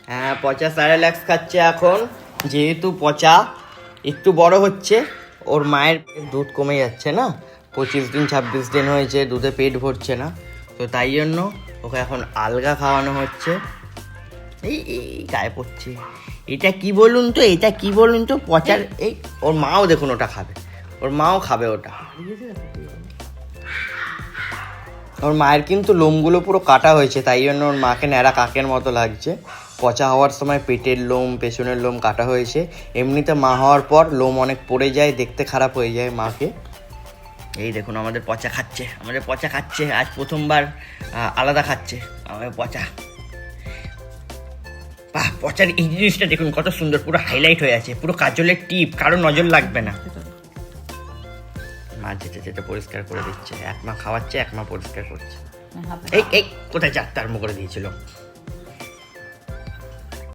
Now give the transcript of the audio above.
হ্যাঁ, পচা স্যারেল্যাক্স খাচ্ছে এখন। যেহেতু পচা একটু বড় হচ্ছে, ওর মায়ের দুধ কমে যাচ্ছে না, 25 দিন 26 দিন হয়েছে, দুধে পেট ভরছে না, তো তাই জন্য ওকে এখন আলগা খাওয়ানো হচ্ছে। এই এই গায়ে পড়ছে। এটা কি বলুন তো, এটা কি বলুন তো, পচার। এই ওর মাও দেখুন ওটা খাবে, ওর মাও খাবে ওটা। ওর মায়ের কিন্তু লোমগুলো পুরো কাটা হয়েছে, তাই জন্য ওর মাকে ন্যাড়া কাকের মতো লাগছে। পচা হওয়ার সময় পেটের লোম, পেছনের লোম কাটা হয়েছে। এমনিতে মা হওয়ার পর লোম অনেক পড়ে যায়, দেখতে খারাপ হয়ে যায় মাকে। এই দেখুন আমাদের পচা খাচ্ছে, আমাদের পচা খাচ্ছে, আজ প্রথমবার আলাদা খাচ্ছে আমাদের পচা। বাহ, পচার এই জিনিসটা দেখুন কত সুন্দর, পুরো হাইলাইট হয়ে আছে, পুরো কাজলের টিপ, কারো নজর লাগবে না। মা যেটা যেটা পরিষ্কার করে দিচ্ছে, এক মা খাওয়াচ্ছে, এক মা পরিষ্কার করছে। এই এই কোথায় চারটার মুখ করে দিয়েছিল।